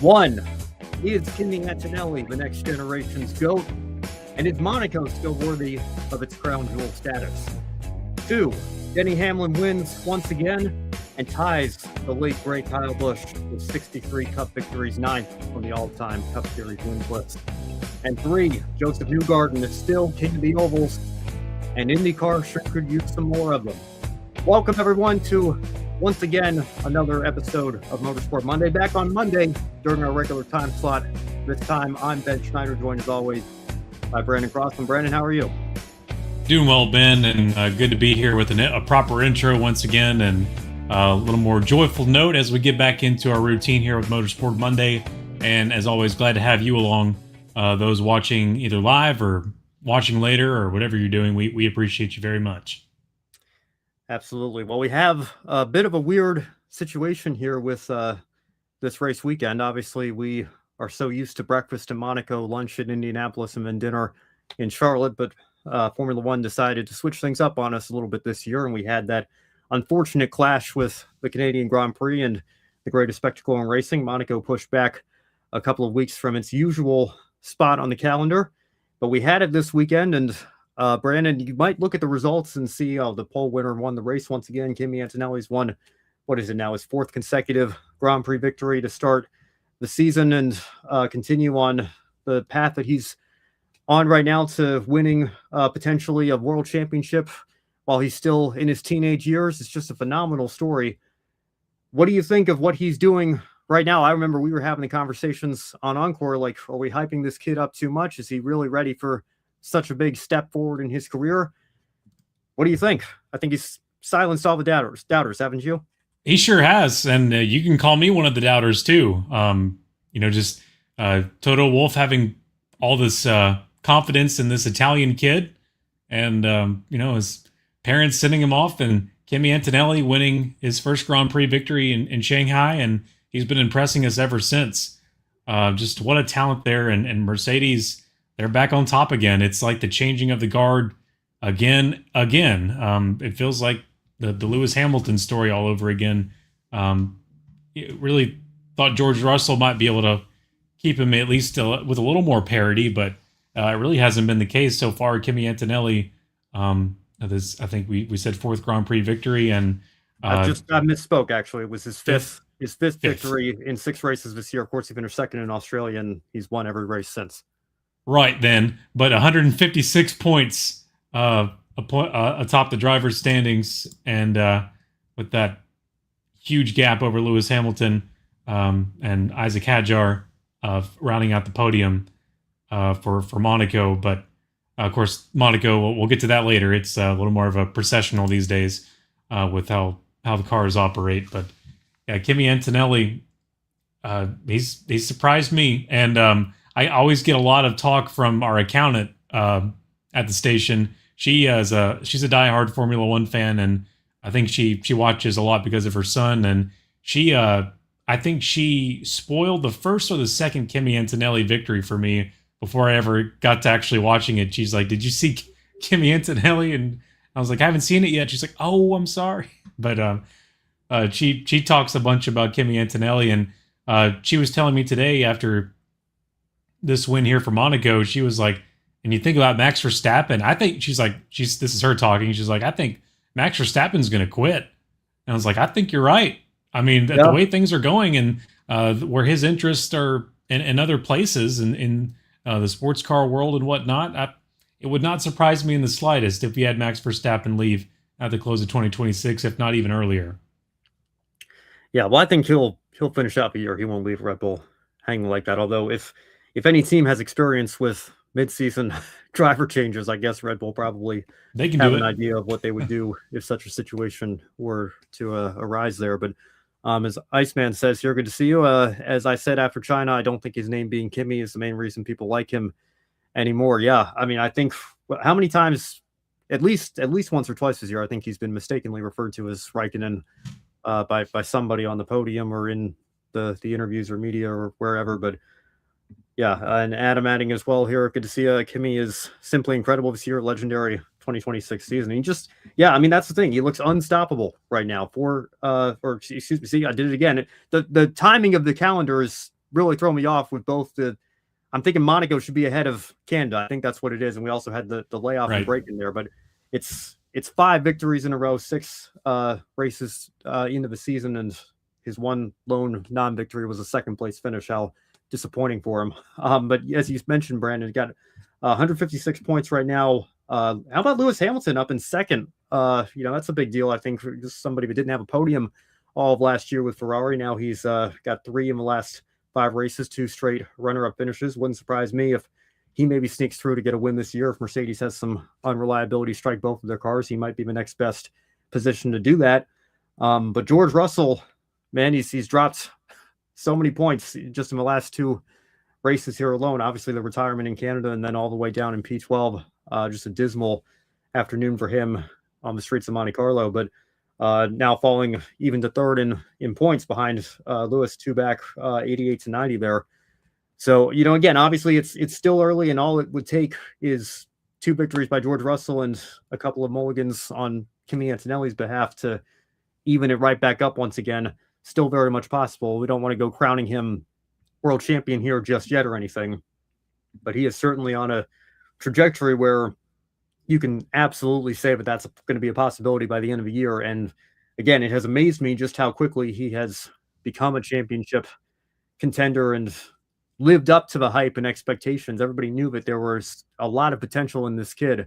One, is Kimi Antonelli the next generation's GOAT? And is Monaco still worthy of its crown jewel status? Two, Denny Hamlin wins once again and ties the late great Kyle Busch with 63 Cup victories, 9th on the all-time Cup Series wins list. And three, Josef Newgarden is still king of the ovals, and IndyCar sure could use some more of them. Welcome everyone to, once again, another episode of Motorsport Monday. Back on Monday during our regular time slot. This time, I'm Ben Schneider, joined as always by Brandon Crossland. Brandon, how are you? Doing well, Ben, and good to be here with a proper intro once again, and a little more joyful note as we get back into our routine here with Motorsport Monday. And as always, glad to have you along. Those watching either live or watching later or whatever you're doing, we appreciate you very much. Absolutely. Well, we have a bit of a weird situation here with this race weekend. Obviously, we are so used to breakfast in Monaco, lunch in Indianapolis, and then dinner in Charlotte. But Formula One decided to switch things up on us a little bit this year, and we had that unfortunate clash with the Canadian Grand Prix and the greatest spectacle in racing. Monaco pushed back a couple of weeks from its usual spot on the calendar, but we had it this weekend. And Brandon, you might look at the results and see the pole winner won the race once again. Kimi Antonelli's won, what is it now, his fourth consecutive Grand Prix victory to start the season and continue on the path that he's on right now to winning potentially a world championship while he's still in his teenage years. It's just a phenomenal story. What do you think of what he's doing right now? I remember we were having the conversations on Encore, like, are we hyping this kid up too much? Is he really ready for such a big step forward in his career? What do you think? I think he's silenced all the doubters, haven't you? He sure has, and you can call me one of the doubters too. Just Toto Wolff having all this confidence in this Italian kid, and his parents sending him off, and Kimi Antonelli winning his first Grand Prix victory in Shanghai, and he's been impressing us ever since. Just what a talent there, and Mercedes, they're back on top again. It's like the changing of the guard again. It feels like the Lewis Hamilton story all over again. Really thought George Russell might be able to keep him at least with a little more parity, but it really hasn't been the case so far. Kimi Antonelli, I think we said fourth Grand Prix victory, and I misspoke. Actually, it was his fifth victory in 6 races this year. Of course, he finished second in Australia, and he's won every race since. Right then, but 156 points atop the driver's standings, and with that huge gap over Lewis Hamilton and Isaac Hadjar rounding out the podium for Monaco. But of course, Monaco, we'll get to that later. It's a little more of a processional these days with how the cars operate. But yeah, Kimi Antonelli, he's surprised me, and I always get a lot of talk from our accountant at the station. She's a diehard Formula One fan, and I think she watches a lot because of her son. And I think she spoiled the first or the second Kimi Antonelli victory for me before I ever got to actually watching it. She's like, "Did you see Kimi Antonelli?" And I was like, "I haven't seen it yet." She's like, "Oh, I'm sorry." But she talks a bunch about Kimi Antonelli, and she was telling me today after this win here for Monaco, she was like, and you think about Max Verstappen, I think this is her talking. She's like, "I think Max Verstappen's going to quit." And I was like, "I think you're right." I mean, the way things are going, and where his interests are in other places in the sports car world and whatnot, it would not surprise me in the slightest if we had Max Verstappen leave at the close of 2026, if not even earlier. Yeah, well, I think he'll finish out the year. He won't leave Red Bull hanging like that. Although if any team has experience with mid-season driver changes, I guess Red Bull probably have an idea of what they would do if such a situation were to arise there. But as Iceman says here, good to see you. As I said after China, I don't think his name being Kimi is the main reason people like him anymore. Yeah, I mean, I think how many times, at least once or twice this year, I think he's been mistakenly referred to as Raikkonen by somebody on the podium or in the interviews or media or wherever. But yeah, and Adam adding as well here, good to see Kimi is simply incredible this year, legendary 2026 season. He just, I mean, that's the thing. He looks unstoppable right now. Excuse me, see, I did it again. The timing of the calendar is really throw me off with both I'm thinking Monaco should be ahead of Canada. I think that's what it is. And we also had the layoff and break in there, but it's 5 victories in a row, 6 races into the season, and his one lone non-victory was a second place finish. How disappointing for him. But as you mentioned, Brandon, he got 156 points right now. How about Lewis Hamilton up in second? That's a big deal, I think, for just somebody who didn't have a podium all of last year with Ferrari. Now he's got 3 in the last 5 races, 2 straight runner-up finishes. Wouldn't surprise me if he maybe sneaks through to get a win this year. If Mercedes has some unreliability strike both of their cars, he might be the next best position to do that. But George Russell, man, he's dropped so many points just in the last 2 races here alone. Obviously, the retirement in Canada and then all the way down in P12. Just a dismal afternoon for him on the streets of Monte Carlo. But now falling even to third in points behind Lewis, 2 back, 88 to 90 there. So, again, obviously it's still early, and all it would take is 2 victories by George Russell and a couple of mulligans on Kimi Antonelli's behalf to even it right back up once again. Still very much possible. We don't want to go crowning him world champion here just yet or anything, but he is certainly on a trajectory where you can absolutely say that that's going to be a possibility by the end of the year. And again, it has amazed me just how quickly he has become a championship contender and lived up to the hype and expectations. Everybody knew that there was a lot of potential in this kid,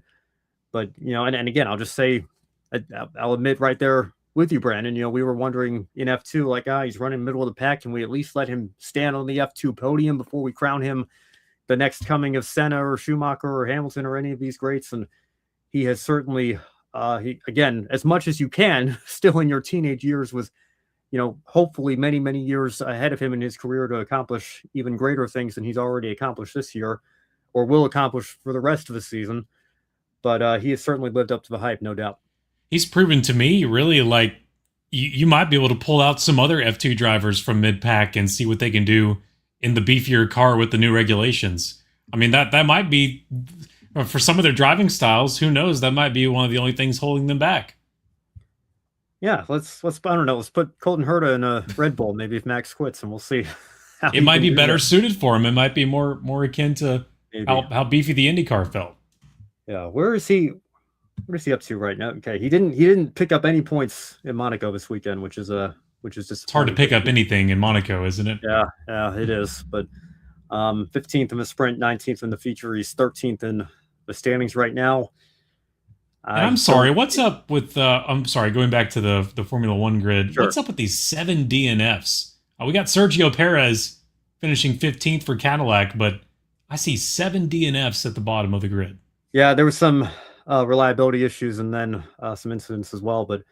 but and again, I'll just say, I'll admit right there with you, Brandon, we were wondering in F2, like, he's running middle of the pack. Can we at least let him stand on the F2 podium before we crown him the next coming of Senna or Schumacher or Hamilton or any of these greats? And he has certainly, again, as much as you can, still in your teenage years, with, hopefully many, many years ahead of him in his career to accomplish even greater things than he's already accomplished this year or will accomplish for the rest of the season. But he has certainly lived up to the hype, no doubt. He's proven to me, really, like, you might be able to pull out some other F2 drivers from mid-pack and see what they can do in the beefier car with the new regulations. I mean, that might be, for some of their driving styles, who knows, that might be one of the only things holding them back. Yeah, let's I don't know, let's put Colton Herta in a Red Bull, maybe if Max quits, and we'll see. It might be better suited for him. It might be more akin to how beefy the IndyCar felt. Yeah, where is he? What is he up to right now? Okay, he didn't pick up any points in Monaco this weekend, which is just. It's hard to pick up anything in Monaco, isn't it? Yeah, it is. But 15th in the sprint, 19th in the feature. He's 13th in the standings right now. I'm sorry. What's up with? I'm sorry. Going back to the Formula One grid. Sure. What's up with these 7 DNFs? We got Sergio Perez finishing 15th for Cadillac, but I see 7 DNFs at the bottom of the grid. Yeah, there was some reliability issues and then some incidents as well. But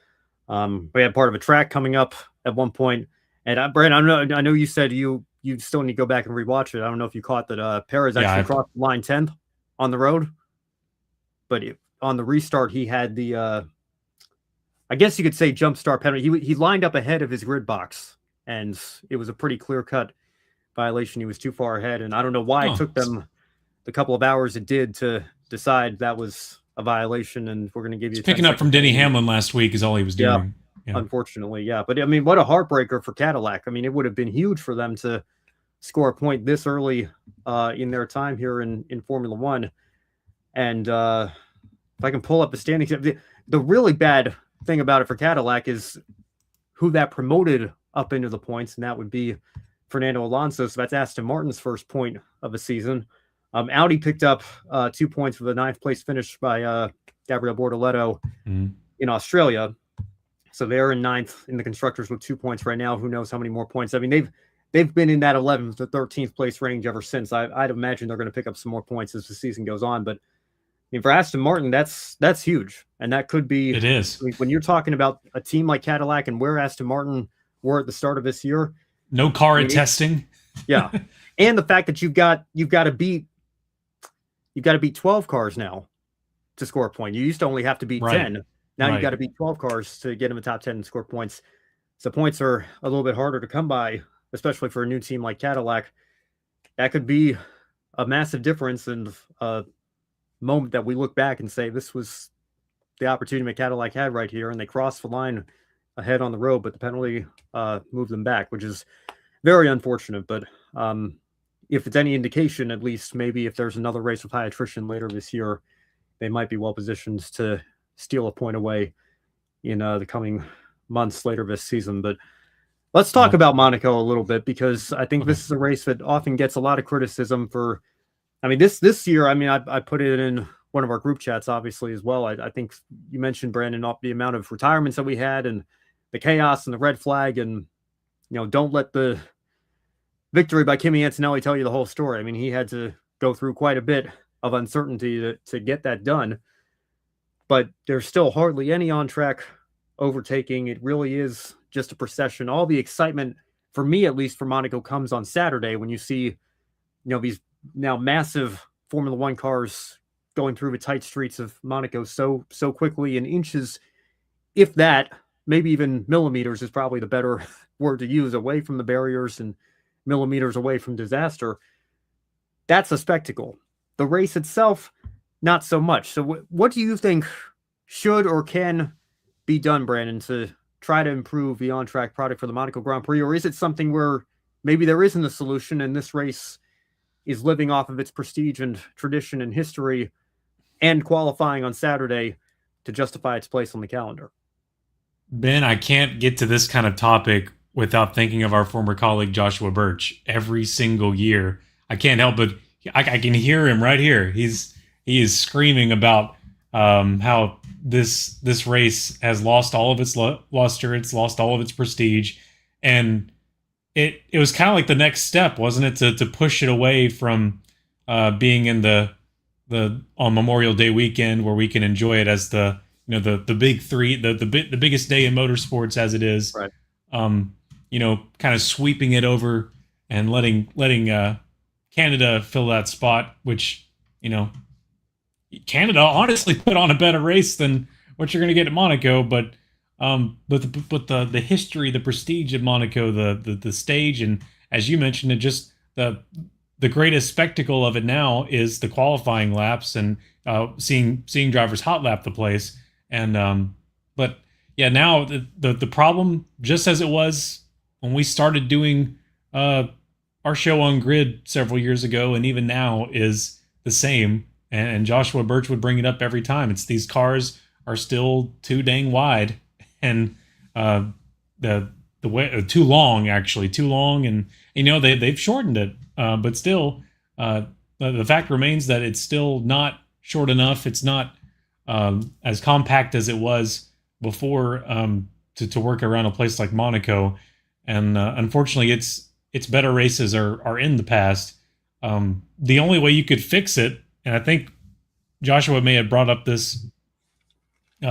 we had part of a track coming up at one point. And Brandon, I know you said you still need to go back and rewatch it. I don't know if you caught that Perez actually crossed line 10th on the road. But on the restart, he had the, I guess you could say, jump start penalty. He lined up ahead of his grid box, and it was a pretty clear-cut violation. He was too far ahead, and I don't know why it took them the couple of hours it did to decide that was a violation, and we're going to give you picking up from Denny Hamlin last week is all he was doing. Yeah. Unfortunately, yeah. But, I mean, what a heartbreaker for Cadillac. I mean, it would have been huge for them to score a point this early in their time here in Formula One. And if I can pull up the standings, the really bad thing about it for Cadillac is who that promoted up into the points, and that would be Fernando Alonso. So that's Aston Martin's first point of the season. Audi picked up 2 points with a 9th place finish by Gabriel Bortoleto in Australia. So they're in 9th in the constructors with 2 points right now. Who knows how many more points? I mean, they've been in that 11th to 13th place range ever since. I'd imagine they're going to pick up some more points as the season goes on. But I mean, for Aston Martin, that's huge, and that could be. It is. I mean, when you're talking about a team like Cadillac and where Aston Martin were at the start of this year, no car in testing. Yeah, and the fact that you've got to beat 12 cars now to score a point. You used to only have to beat 10. Now you've got to beat 12 cars to get in the top 10 and score points. So points are a little bit harder to come by, especially for a new team like Cadillac. That could be a massive difference in a moment that we look back and say this was the opportunity that Cadillac had right here, and they crossed the line ahead on the road, but the penalty moved them back, which is very unfortunate. But if it's any indication, at least maybe if there's another race with high attrition later this year, they might be well positioned to steal a point away in the coming months later this season. But let's talk about Monaco a little bit, because I think this is a race that often gets a lot of criticism for. I mean, this year, I mean, I put it in one of our group chats, obviously, as well. I think you mentioned, Brandon, the amount of retirements that we had and the chaos and the red flag, and don't let the victory by Kimi Antonelli tell you the whole story. I mean, he had to go through quite a bit of uncertainty to get that done, but there's still hardly any on-track overtaking. It really is just a procession. All the excitement, for me at least, for Monaco comes on Saturday when you see, these now massive Formula One cars going through the tight streets of Monaco so quickly, in inches, if that, maybe even millimeters is probably the better word to use, away from the barriers and millimeters away from disaster. That's a spectacle. The race itself, not so much. So what do you think should or can be done, Brandon, to try to improve the on-track product for the Monaco Grand Prix? Or is it something where maybe there isn't a solution and this race is living off of its prestige and tradition and history and qualifying on Saturday to justify its place on the calendar? Ben, I can't get to this kind of topic without thinking of our former colleague Joshua Birch. Every single year, I can't help but I can hear him right here. He is screaming about how this race has lost all of its luster, it's lost all of its prestige, and it was kind of like the next step, wasn't it, to push it away from being in the on Memorial Day weekend, where we can enjoy it as the big three, the biggest day in motorsports as it is, right? Kind of sweeping it over and letting Canada fill that spot, which Canada honestly put on a better race than what you're going to get at Monaco, but the history, the prestige of Monaco, the stage, and as you mentioned, it just the greatest spectacle of it now is the qualifying laps and seeing drivers hot lap the place. And but yeah, now the problem, just as it was when we started doing our show on grid several years ago, and even now, is the same. And Joshua Birch would bring it up every time. It's these cars are still too dang wide, and the way too long, and they've shortened it, but still the fact remains that it's still not short enough. It's not as compact as it was before, to work around a place like Monaco, and unfortunately, its better races are in the past. The only way you could fix it, and I think Joshua may have brought up this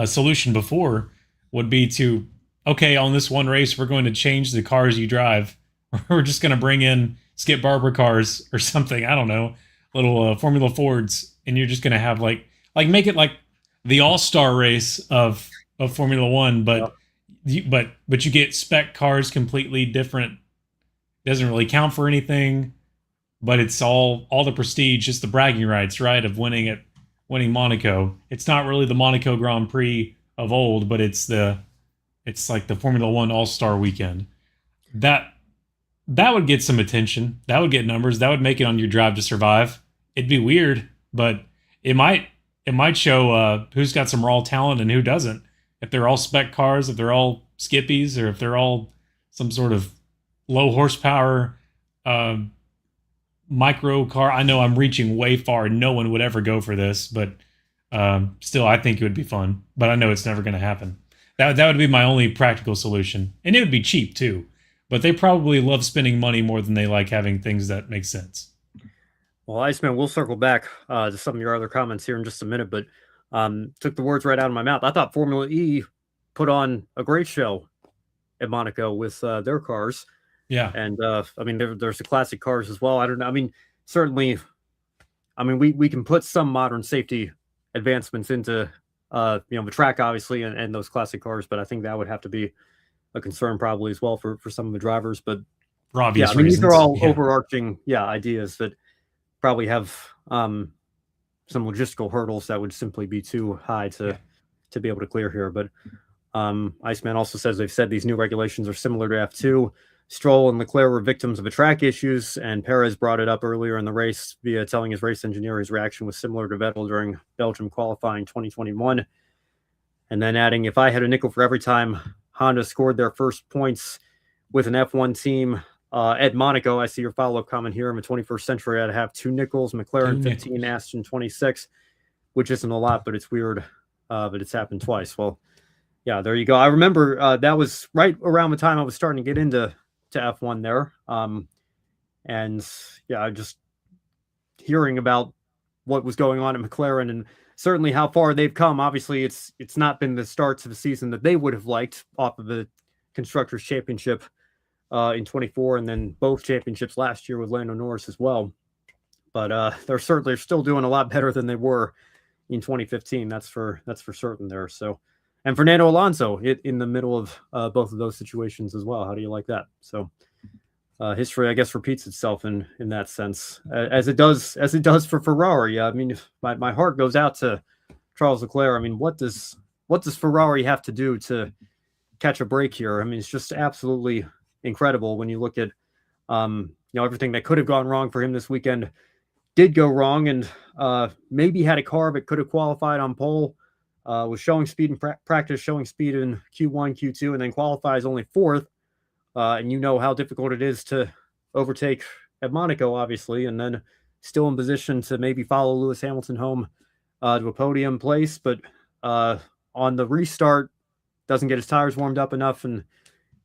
solution before, would be to, okay, on this one race, we're going to change the cars you drive. We're just going to bring in Skip Barber cars or something. I don't know, little Formula Fords, and you're just going to have like make it like the all-star race of Formula One, but you get spec cars, completely different. Doesn't really count for anything, but it's all the prestige, just the bragging rights, right, of winning Monaco. It's not really the Monaco Grand Prix of old, but it's like the Formula One All-Star Weekend. That would get some attention. That would get numbers. That would make it on your Drive to Survive. It'd be weird, but it might show who's got some raw talent and who doesn't. If they're all spec cars, if they're all skippies, or if they're all some sort of low horsepower micro car. I know I'm reaching way far. No one would ever go for this, but still, I think it would be fun. But I know it's never going to happen. That would be my only practical solution, and it would be cheap too. But they probably love spending money more than they like having things that make sense. Well, Iceman, we'll circle back to some of your other comments here in just a minute, but took the words right out of my mouth. I thought Formula E put on a great show at Monaco with their cars. Yeah. And I mean, there's the classic cars as well. I don't know. I mean, certainly, I mean, we can put some modern safety advancements into, the track, obviously, and those classic cars, but I think that would have to be a concern probably as well for some of the drivers. But for obvious I mean, reasons. These are all overarching, ideas that probably have some logistical hurdles that would simply be too high to be able to clear here. But Iceman also says they've said these new regulations are similar to F2. Stroll and Leclerc were victims of a track issues, and Perez brought it up earlier in the race via telling his race engineer his reaction was similar to Vettel during Belgium qualifying 2021. And then adding, if I had a nickel for every time Honda scored their first points with an F1 team at Monaco, I see your follow-up comment here. In the 21st century, I'd have 2 nickels, McLaren 15, Aston 26, which isn't a lot, but it's weird. But it's happened twice. Well, yeah, there you go. I remember that was right around the time I was starting to get into F1 there. And yeah, just hearing about what was going on at McLaren and certainly how far they've come. Obviously, it's not been the starts of the season that they would have liked off of the Constructors' Championship in 24, and then both championships last year with Lando Norris as well. But they're still doing a lot better than they were in 2015. That's for certain there. So, and Fernando Alonso in the middle of both of those situations as well. How do you like that? So, history, I guess, repeats itself in that sense, as it does for Ferrari. I mean, my heart goes out to Charles Leclerc. I mean, what does Ferrari have to do to catch a break here? I mean, it's just absolutely incredible when you look at everything that could have gone wrong for him this weekend did go wrong, and maybe had a car that could have qualified on pole, was showing speed in practice, showing speed in Q1, Q2, and then qualifies only 4th. And you know how difficult it is to overtake at Monaco, obviously, and then still in position to maybe follow Lewis Hamilton home to a podium place. But on the restart, doesn't get his tires warmed up enough and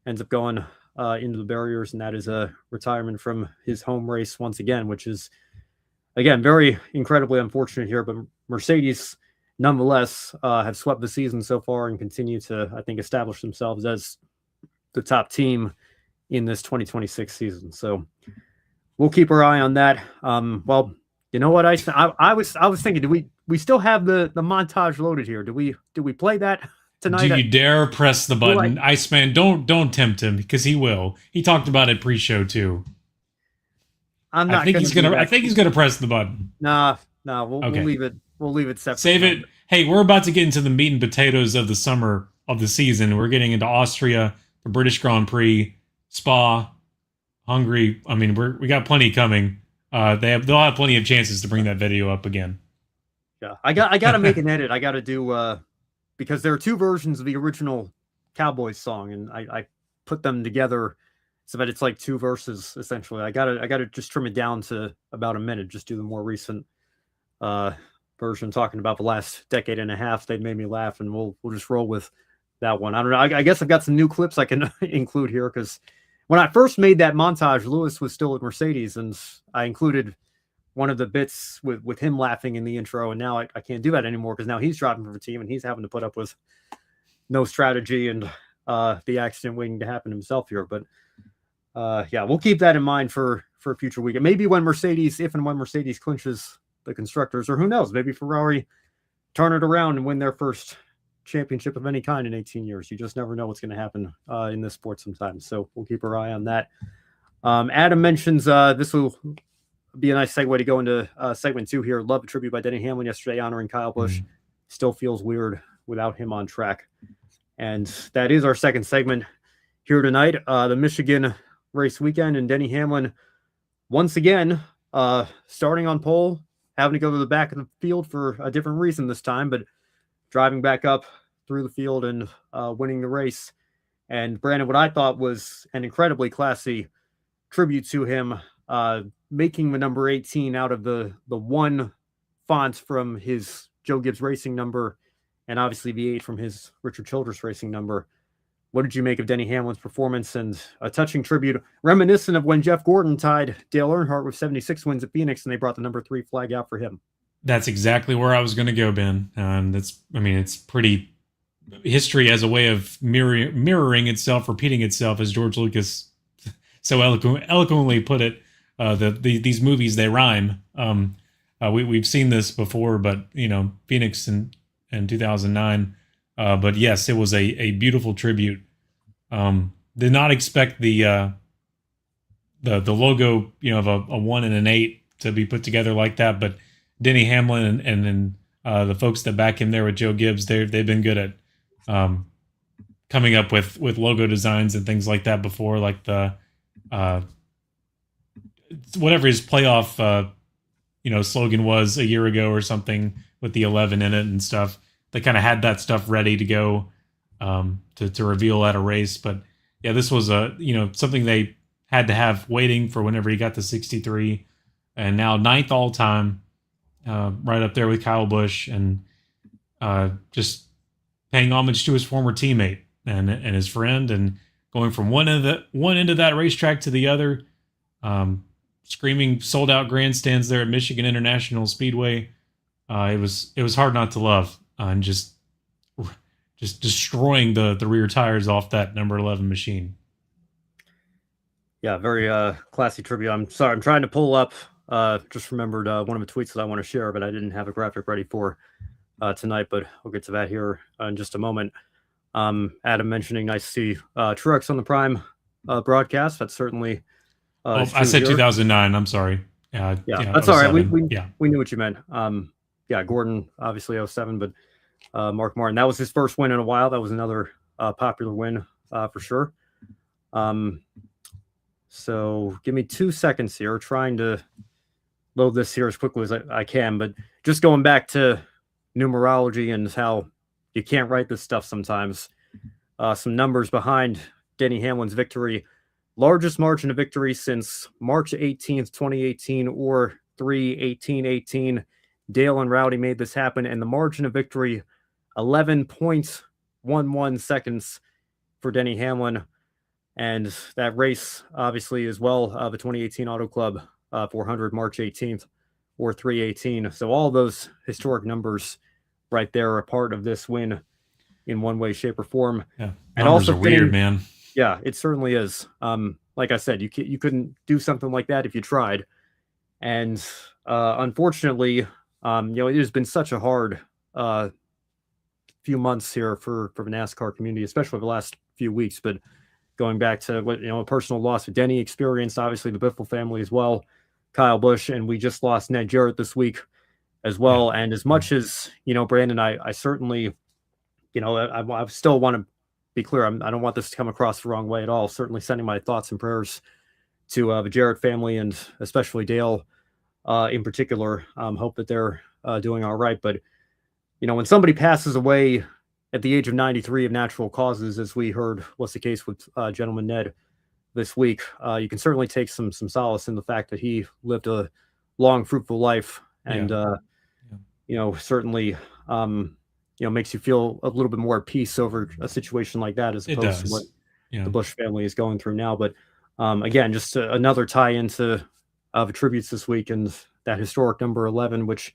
ends up going into the barriers, and that is a retirement from his home race once again, which is, again, very incredibly unfortunate here. But Mercedes, nonetheless, have swept the season so far and continue to, I think, establish themselves as the top team in this 2026 season. So we'll keep our eye on that. Well, you know what, I was thinking, do we still have the montage loaded here? Do we play that tonight? Do you dare press the button? Iceman, don't tempt him, because he will. He talked about it pre-show too. I think he's gonna press the button. Nah, we'll leave it. We'll leave it separate. Save it. Hey, we're about to get into the meat and potatoes of the summer of the season. We're getting into Austria, the British Grand Prix, Spa, Hungary. I mean, we got plenty coming. They'll have plenty of chances to bring that video up again. Yeah, I got to make an edit. I got to do because there are 2 versions of the original Cowboys song, and I put them together so that it's like 2 verses essentially. I gotta just trim it down to about a minute. Just do the more recent version, talking about the last decade and a half. They made me laugh, and we'll just roll with that one. I don't know. I guess I've got some new clips I can include here, because when I first made that montage, Lewis was still at Mercedes, and I included one of the bits with him laughing in the intro, and now I can't do that anymore, because now he's driving for the team and he's having to put up with no strategy and the accident waiting to happen himself here. But yeah, we'll keep that in mind for a future weekend. Maybe when Mercedes clinches the constructors, or who knows, maybe Ferrari turn it around and win their first championship of any kind in 18 years. You just never know what's going to happen in this sport sometimes. So we'll keep our eye on that. Adam mentions this will be a nice segue to go into segment 2 here. Love a tribute by Denny Hamlin yesterday honoring Kyle Busch. Still feels weird without him on track. And that is our second segment here tonight. The Michigan race weekend, and Denny Hamlin once again starting on pole, having to go to the back of the field for a different reason this time, but driving back up through the field and winning the race. And Brandon, what I thought was an incredibly classy tribute to him, making the number 18 out of the 1 font from his Joe Gibbs Racing number, and obviously the 8 from his Richard Childress Racing number. What did you make of Denny Hamlin's performance? And a touching tribute, reminiscent of when Jeff Gordon tied Dale Earnhardt with 76 wins at Phoenix, and they brought the number 3 flag out for him. That's exactly where I was going to go, Ben. It's pretty history as a way of mirroring itself, repeating itself, as George Lucas so eloquently put it. These movies, they rhyme. We've seen this before, but Phoenix in 2009. But yes, it was a beautiful tribute. Did not expect the logo, of a 1 and an 8 to be put together like that, but Denny Hamlin and the folks that back him there with Joe Gibbs, they've been good at coming up with logo designs and things like that before, like the uh, whatever his playoff slogan was a year ago or something with the 11 in it and stuff. They kind of had that stuff ready to go to reveal at a race. But yeah, this was something they had to have waiting for whenever he got to 63, and now 9th all time, right up there with Kyle Busch, and just paying homage to his former teammate and his friend, and going from one end of that racetrack to the other. Screaming sold out grandstands there at Michigan International Speedway. It was hard not to love, and just destroying the rear tires off that number 11 machine. Yeah, very classy tribute. I'm sorry, I'm trying to pull up. Just remembered one of the tweets that I want to share, but I didn't have a graphic ready for tonight. But we'll get to that here in just a moment. Adam mentioning nice to see Truex on the Prime broadcast. That's certainly. I said 2009. I'm sorry. Yeah, that's all right. We knew what you meant. Yeah, Gordon obviously 07, but Mark Martin, that was his first win in a while. That was another popular win for sure. So give me 2 seconds here, trying to load this here as quickly as I can. But just going back to numerology and how you can't write this stuff sometimes. Some numbers behind Denny Hamlin's victory. Largest margin of victory since March 18th, 2018, or 3/18/18. Dale and Rowdy made this happen, and the margin of victory, 11.11 seconds for Denny Hamlin. And that race, obviously, as well, the 2018 Auto Club 400, March 18th, or 3/18. So all those historic numbers right there are a part of this win in one way, shape, or form. Yeah, and also are weird, man. Yeah, it certainly is. Like I said, you couldn't do something like that if you tried. And unfortunately, it has been such a hard few months here for the NASCAR community, especially the last few weeks. But going back to what a personal loss that Denny experienced, obviously the Biffle family as well, Kyle Busch, and we just lost Ned Jarrett this week as well. Yeah. And as much as Brandon, I certainly, I still want to be clear. I don't want this to come across the wrong way at all. Certainly sending my thoughts and prayers to the Jarrett family, and especially Dale in particular. Hope that they're doing all right. But, when somebody passes away at the age of 93 of natural causes, as we heard was the case with gentleman Ned this week, you can certainly take some solace in the fact that he lived a long, fruitful life. And, certainly, makes you feel a little bit more at peace over a situation like that, as opposed to what the Busch family is going through now. But again, just another tie into the tributes this week, and that historic number 11, which,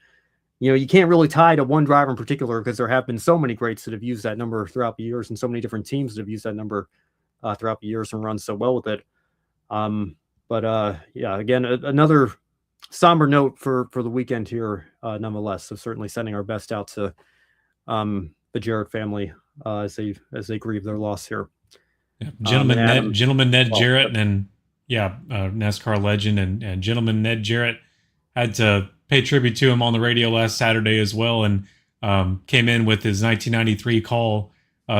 you can't really tie to one driver in particular, because there have been so many greats that have used that number throughout the years, and so many different teams that have used that number throughout the years and run so well with it. Again, another somber note for the weekend here, nonetheless. So certainly sending our best out to the Jarrett family as they grieve their loss here. Yeah. Gentleman Ned Jarrett, and NASCAR legend, and gentleman Ned Jarrett had to pay tribute to him on the radio last Saturday as well, and came in with his 1993 call,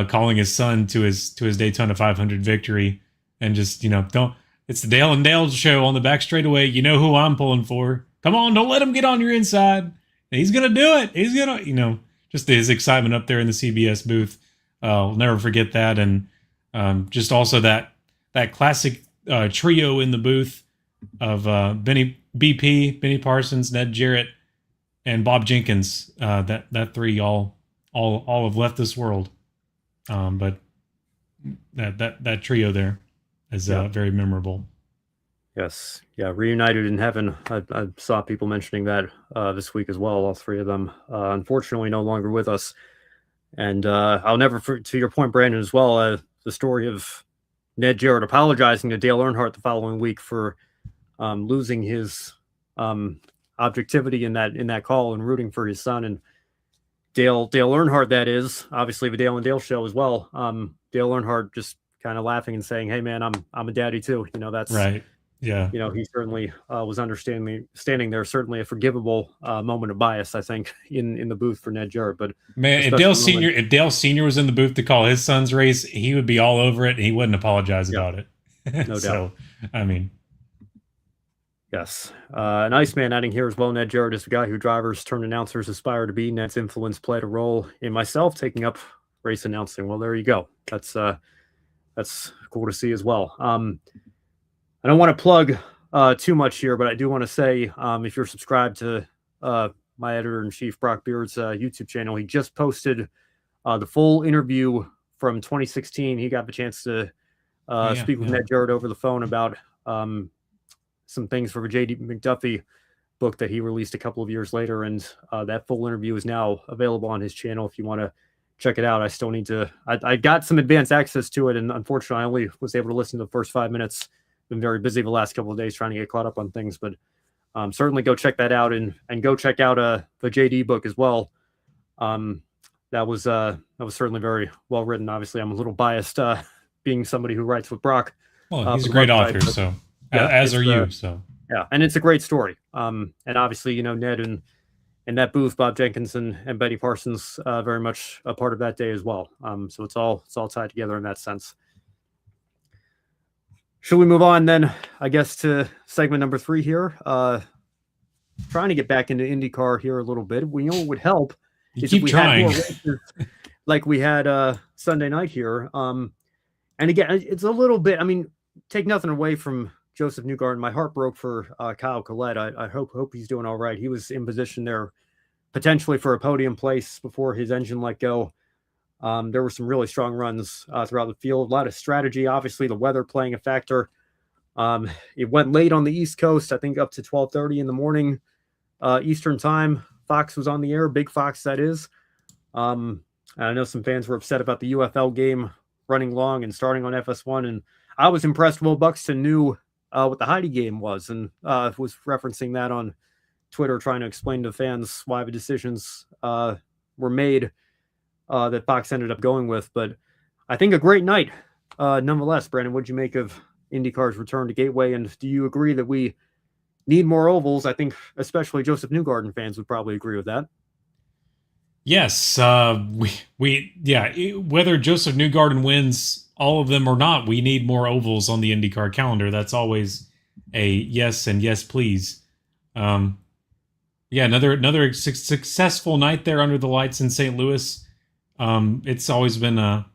calling his son to his Daytona 500 victory, and just it's the Dale and Dale show on the back straightaway. You know who I'm pulling for. Come on, don't let him get on your inside. And he's gonna do it. He's gonna just his excitement up there in the CBS booth. I'll never forget that. And just also that classic trio in the booth of Benny Parsons, Ned Jarrett, and Bob Jenkins. That three all have left this world. But that trio there is very memorable. Yes. Yeah. Reunited in heaven. I saw people mentioning that this week as well. All three of them, unfortunately, no longer with us. And I'll never, to your point, Brandon, as well, the story of Ned Jarrett apologizing to Dale Earnhardt the following week for losing his objectivity in that call and rooting for his son. And Dale Earnhardt, that is obviously the Dale and Dale show as well. Dale Earnhardt just kind of laughing and saying, "Hey man, I'm a daddy too." That's right. Yeah. He certainly was standing there. Certainly a forgivable moment of bias, I think, in the booth for Ned Jarrett. But man, if Dale Senior was in the booth to call his son's race, he would be all over it, and he wouldn't apologize about it. No doubt. I mean, Yes. An Iceman adding here as well. Ned Jarrett is the guy who drivers turned announcers aspire to be. Ned's influence played a role in myself taking up race announcing. Well, there you go. That's cool to see as well. I don't want to plug too much here, but I do want to say if you're subscribed to my editor-in-chief, Brock Beard's YouTube channel, he just posted the full interview from 2016. He got the chance to speak with Ned Jarrett over the phone about some things for the J.D. McDuffie book that he released a couple of years later. And that full interview is now available on his channel if you want to check it out. I still need to, I got some advanced access to it. And unfortunately, I only was able to listen to the first 5 minutes. Been very busy the last couple of days trying to get caught up on things, but certainly go check that out and go check out the JD book as well. That was certainly very well written. Obviously, I'm a little biased being somebody who writes with Brock. Well, he's a great author, so yeah, as are you. So yeah, and it's a great story. And obviously, Ned and that booth, Bob Jenkins and Betty Parsons, very much a part of that day as well. So it's all tied together in that sense. Should we move on then, I guess, to segment number 3 here? Trying to get back into IndyCar here a little bit. We know it would help you keep trying. Had more races like we had Sunday night here. And again, it's a little bit, I mean, take nothing away from Josef Newgarden. My heart broke for Kyle Collette. I hope he's doing all right. He was in position there potentially for a podium place before his engine let go. There were some really strong runs throughout the field. A lot of strategy, obviously the weather playing a factor. It went late on the East Coast, I think up to 12:30 in the morning Eastern time. Fox was on the air, Big Fox that is. I know some fans were upset about the UFL game running long and starting on FS1, and I was impressed Will Buxton knew what the Heidi game was and was referencing that on Twitter, trying to explain to fans why the decisions were made that Fox ended up going with. But I think a great night nonetheless. Brandon, what'd you make of IndyCar's return to Gateway, and do you agree that we need more ovals? I think especially Josef Newgarden fans would probably agree with that. Yes, whether Josef Newgarden wins all of them or not, we need more ovals on the IndyCar calendar. That's always a yes and yes, please. Another successful night there under the lights in St. Louis. It's always been an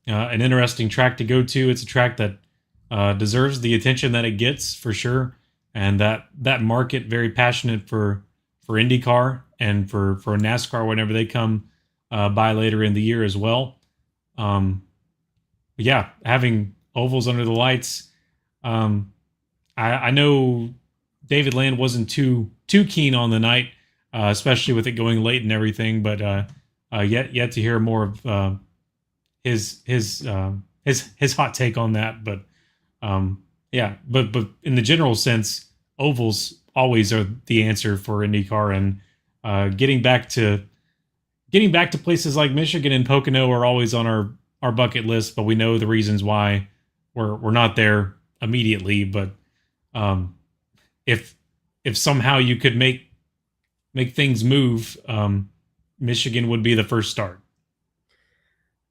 interesting track to go to. It's a track that deserves the attention that it gets for sure, and that market very passionate for IndyCar and for NASCAR whenever they come by later in the year as well. Having ovals under the lights. I know David Land wasn't too keen on the night, especially with it going late and everything, but yet to hear more of his hot take on that. But but in the general sense, ovals always are the answer for IndyCar, and getting back to places like Michigan and Pocono are always on our bucket list, but we know the reasons why we're not there immediately. But if somehow you could make things move, Michigan would be the first start.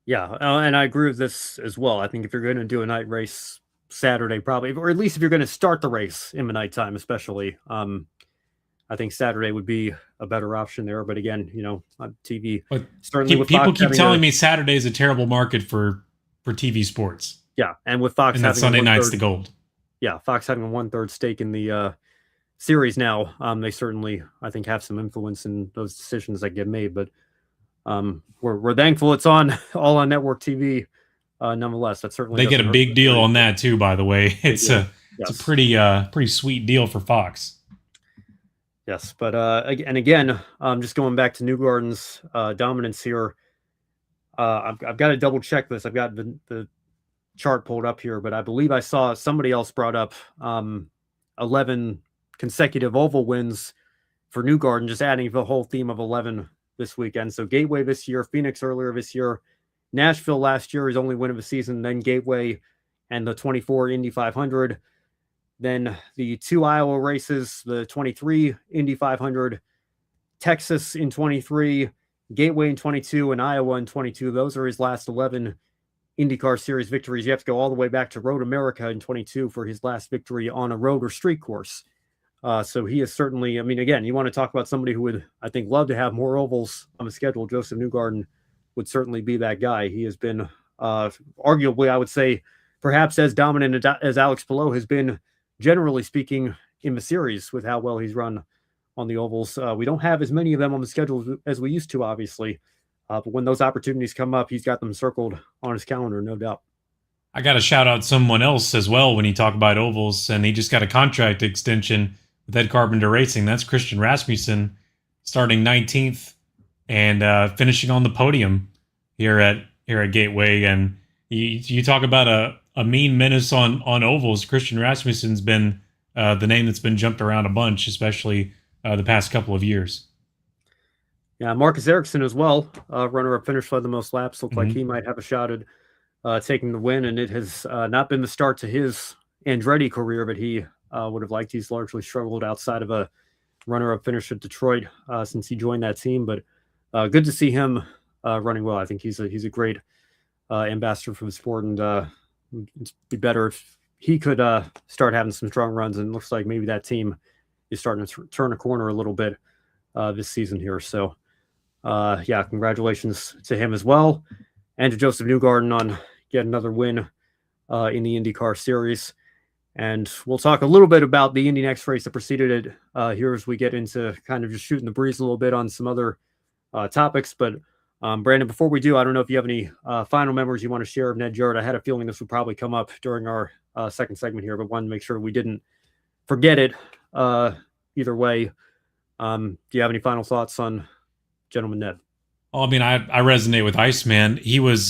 Yeah, and I agree with this as well. I think if you're going to do a night race Saturday, probably, or at least if you're going to start the race in the nighttime, especially, I think Saturday would be a better option there. But again, on TV, but certainly people keep telling me Saturday is a terrible market for TV sports. Yeah, and with Fox and that Sunday night's the gold. Yeah, Fox having a 1/3 stake in the series now, they certainly, I think, have some influence in those decisions that get made. But we're thankful it's all on network TV. Nonetheless, that certainly they get a big deal on that too. By the way, it's a pretty sweet deal for Fox. Yes, but again, just going back to Newgarden's dominance here, I've got to double check this. I've got the chart pulled up here, but I believe I saw somebody else brought up 11 consecutive oval wins for Newgarden, just adding the whole theme of 11 this weekend. So Gateway this year, Phoenix earlier this year, Nashville last year, his only win of the season, then Gateway and the 24 Indy 500. Then the 2 Iowa races, the 23 Indy 500, Texas in 23, Gateway in 22, and Iowa in 22. Those are his last 11 IndyCar Series victories, you have to go all the way back to Road America in 22 for his last victory on a road or street course. So he is certainly, I mean, again, you want to talk about somebody who would, I think, love to have more ovals on the schedule. Josef Newgarden would certainly be that guy. He has been arguably, I would say, perhaps as dominant as Alex Palou has been, generally speaking, in the series with how well he's run on the ovals. We don't have as many of them on the schedule as we used to, obviously. But when those opportunities come up, he's got them circled on his calendar, no doubt. I got to shout out someone else as well when you talk about ovals, and he just got a contract extension with Ed Carpenter Racing. That's Christian Rasmussen, starting 19th and finishing on the podium here at Gateway. And you talk about a mean menace on ovals. Christian Rasmussen's been the name that's been jumped around a bunch, especially the past couple of years. Yeah, Marcus Ericsson as well, runner-up finish, led the most laps. Looked like he might have a shot at taking the win, and it has not been the start to his Andretti career, but he would have liked. He's largely struggled outside of a runner-up finish at Detroit since he joined that team, but good to see him running well. I think he's a great ambassador for the sport, and it'd be better if he could start having some strong runs, and it looks like maybe that team is starting to turn a corner a little bit this season here. So yeah, congratulations to him as well, and to Josef Newgarden on yet another win in the IndyCar Series. And we'll talk a little bit about the Indy Next race that preceded it here as we get into kind of just shooting the breeze a little bit on some other topics. But Brandon, before we do, I don't know if you have any final memories you want to share of Ned Jarrett. I had a feeling this would probably come up during our second segment here, but wanted to make sure we didn't forget it either way. Do you have any final thoughts on Gentleman Ned? Oh, I mean, I resonate with Iceman. He was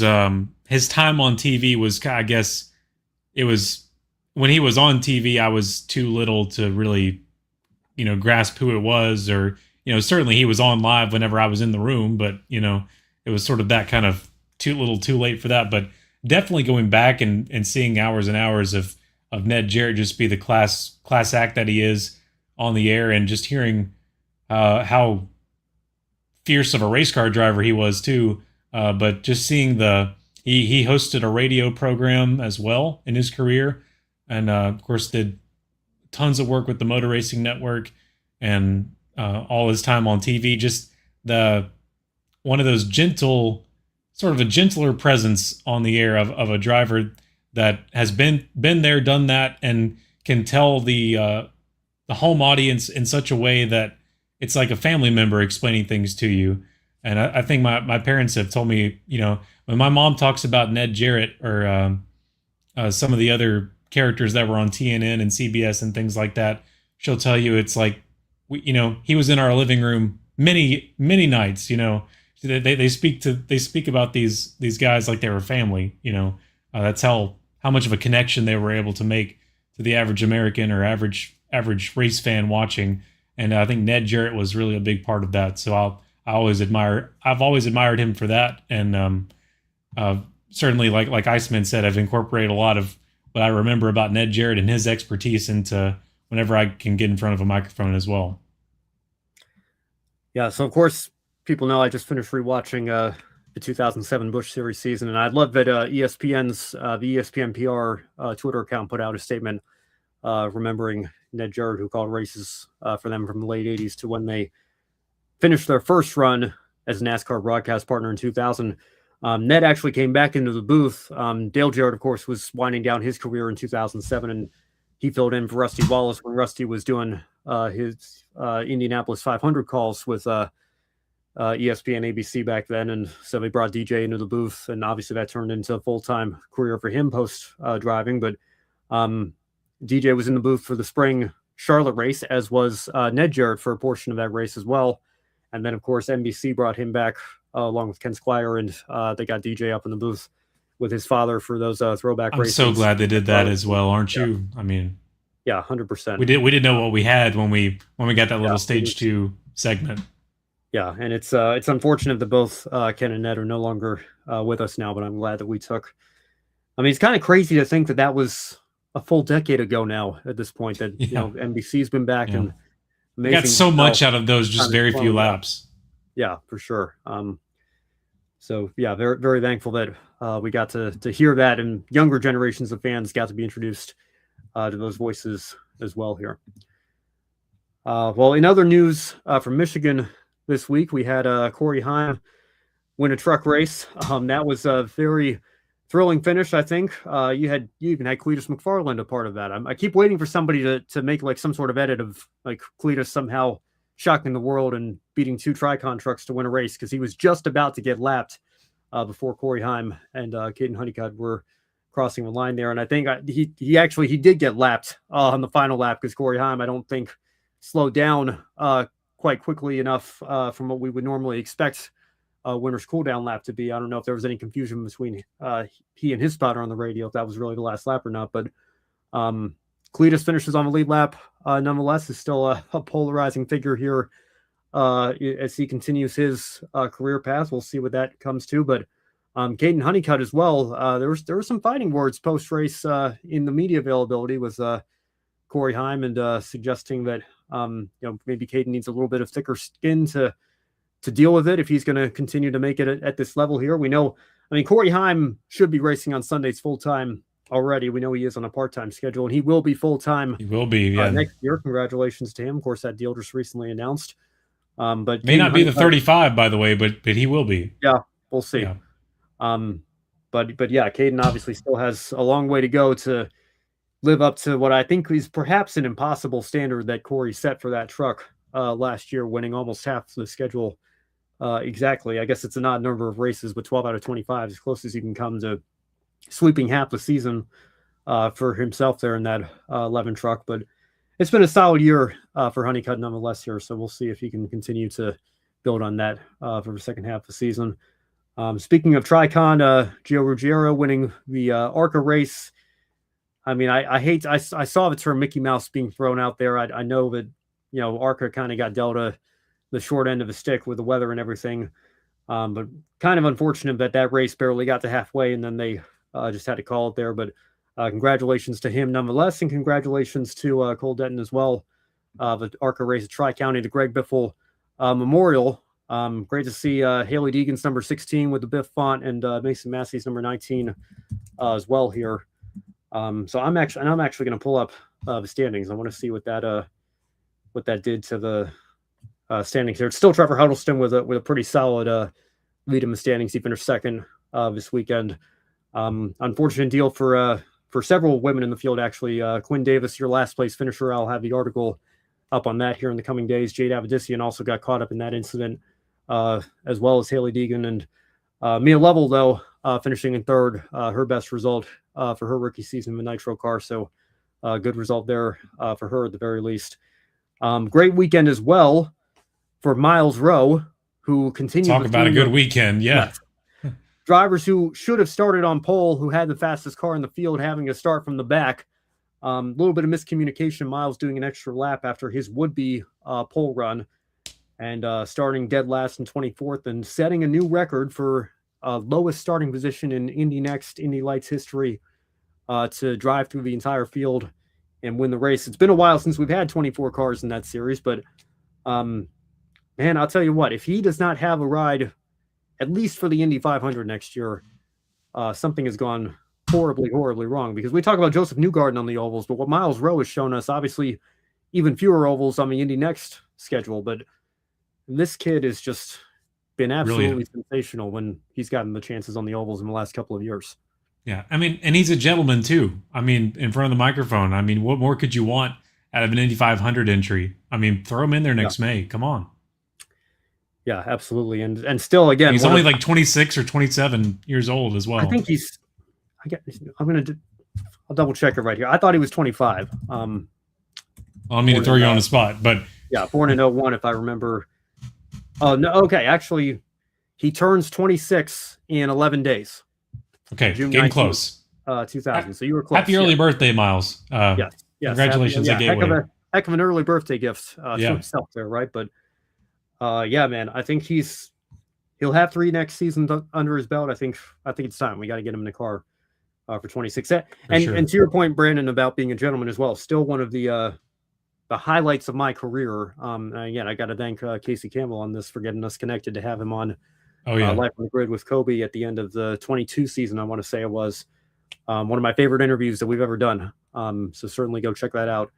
his time on TV was, I guess, it was when he was on TV. I was too little to really, grasp who it was, or certainly he was on live whenever I was in the room, but it was sort of that kind of too little, too late for that. But definitely going back and seeing hours and hours of Ned Jarrett just be the class act that he is on the air, and just hearing how fierce of a race car driver he was too. But just seeing he hosted a radio program as well in his career, and of course did tons of work with the Motor Racing Network, and all his time on TV. Just one of those sort of a gentler presence on the air of a driver that has been there, done that, and can tell the home audience in such a way that it's like a family member explaining things to you. And I think my parents have told me, when my mom talks about Ned Jarrett or some of the other characters that were on TNN and CBS and things like that, she'll tell you it's like, he was in our living room many nights. They speak about these guys like they were family. That's how much of a connection they were able to make to the average American or average race fan watching. And I think Ned Jarrett was really a big part of that. So I've always admired him for that. And certainly, like Iceman said, I've incorporated a lot of what I remember about Ned Jarrett and his expertise into whenever I can get in front of a microphone as well. Yeah, so of course, people know I just finished rewatching the 2007 Busch Series season, and I love that ESPN's the ESPN PR Twitter account put out a statement remembering Ned Jarrett, who called races for them from the late 80s to when they finished their first run as a NASCAR broadcast partner in 2000. Ned actually came back into the booth. Dale Jarrett, of course, was winding down his career in 2007, and he filled in for Rusty Wallace when Rusty was doing his Indianapolis 500 calls with ESPN ABC back then. And so they brought DJ into the booth, and obviously that turned into a full-time career for him post driving. But DJ was in the booth for the spring Charlotte race, as was Ned Jarrett for a portion of that race as well. And then, of course, NBC brought him back along with Ken Squire, and they got DJ up in the booth with his father for those throwback races. I'm so glad they did that as well, aren't you? I mean, yeah, 100%. We didn't know what we had when we got that little stage 2 segment. Yeah, and it's unfortunate that both Ken and Ned are no longer with us now, but I'm glad that we took. I mean, it's kind of crazy to think that was a full decade ago now. At this point, that NBC's been back and got so much out of those just very few laps. Yeah, for sure. So yeah, very very thankful that we got to hear that, and younger generations of fans got to be introduced to those voices as well here. Well, in other news from Michigan this week, we had Corey Heim win a truck race. That was a very thrilling finish, I think. You even had Cletus McFarland a part of that. I keep waiting for somebody to make like some sort of edit of like Cletus somehow shocking the world and beating 2 Tricon trucks to win a race, because he was just about to get lapped before Corey Heim and Caden Honeycutt were crossing the line there. And I think he did get lapped on the final lap, because Corey Heim, I don't think, slowed down quite quickly enough from what we would normally expect winner's cooldown lap to be. I don't know if there was any confusion between he and his spotter on the radio, if that was really the last lap or not. But Cletus finishes on the lead lap. Nonetheless, is still a polarizing figure here as he continues his career path. We'll see what that comes to. But Caden Honeycutt as well. There were some fighting words post race in the media availability with Corey Heim, and suggesting that maybe Caden needs a little bit of thicker skin to deal with it if he's going to continue to make it at this level here. We know, Corey Heim should be racing on Sundays full time already. We know he is on a part-time schedule, and he will be full time. He will be next year. Congratulations to him. Of course, that deal just recently announced. But may not be the 35, by the way, but he will be. Yeah, we'll see. Yeah. But yeah, Caden obviously still has a long way to go to live up to what I think is perhaps an impossible standard that Corey set for that truck last year, winning almost half the schedule. Exactly. I guess it's an odd number of races, but 12 out of 25 is as close as he can come to sweeping half the season for himself there in that 11 truck. But it's been a solid year for Honeycutt nonetheless here. So we'll see if he can continue to build on that for the second half of the season. Speaking of Tricon, Gio Ruggiero winning the ARCA race. I saw the term Mickey Mouse being thrown out there. I know that, ARCA kind of got dealt the short end of the stick with the weather and everything. But kind of unfortunate that race barely got to halfway, and then they just had to call it there. But congratulations to him nonetheless, and congratulations to Cole Denton as well. The ARCA race at Tri-County, the Greg Biffle Memorial. Great to see Haley Deegan's number 16 with the Biff font, and Mason Massey's number 19 as well here. So I'm actually going to pull up the standings. I want to see what that did to the standings here. It's still Trevor Huddleston with a pretty solid lead in the standings. He finished second this weekend. Unfortunate deal for several women in the field, actually. Quinn Davis, your last place finisher. I'll have the article up on that here in the coming days. Jade Avedissian also got caught up in that incident, as well as Haley Deegan. And Mia Lovell, though, finishing in third, her best result for her rookie season in the Nitro car. So good result there for her at the very least. Great weekend as well for Miles Rowe, who continued. Talk about a good weekend, yeah. Drivers who should have started on pole, who had the fastest car in the field, having to start from the back. A little bit of miscommunication. Miles doing an extra lap after his would-be pole run, and starting dead last in 24th, and setting a new record for lowest starting position in Indy Next Indy Lights history to drive through the entire field and win the race. It's been a while since we've had 24 cars in that series, but man, I'll tell you what, if he does not have a ride, at least for the Indy 500 next year, something has gone horribly, horribly wrong. Because we talk about Josef Newgarden on the ovals, but what Miles Rowe has shown us, obviously, even fewer ovals on the Indy Next schedule. But this kid has just been absolutely sensational when he's gotten the chances on the ovals in the last couple of years. Yeah, and he's a gentleman too. In front of the microphone. What more could you want out of an Indy 500 entry? Throw him in there next May. Come on. Yeah, absolutely. And still, again, he's only like 26 or 27 years old as well. I think I'll double check it right here. I thought he was 25. I don't mean to throw you on the spot, but yeah, born in 01, if I remember. Oh, no. Okay. Actually, he turns 26 in 11 days. Okay. June Getting 19th, close. 2000. So you were close. Happy early birthday, Miles. Yes. Congratulations at Gateway. Heck of an early birthday gift to himself there, right? But yeah, man, I think he'll have 3 next seasons under his belt. I think it's time. We got to get him in the car for 26. And to your point, Brandon, about being a gentleman as well, still one of the highlights of my career. Again, I got to thank Casey Campbell on this for getting us connected to have him on Oh yeah. Life on the Grid with Kobe at the end of the 22 season, I want to say it was. One of my favorite interviews that we've ever done. So certainly go check that out.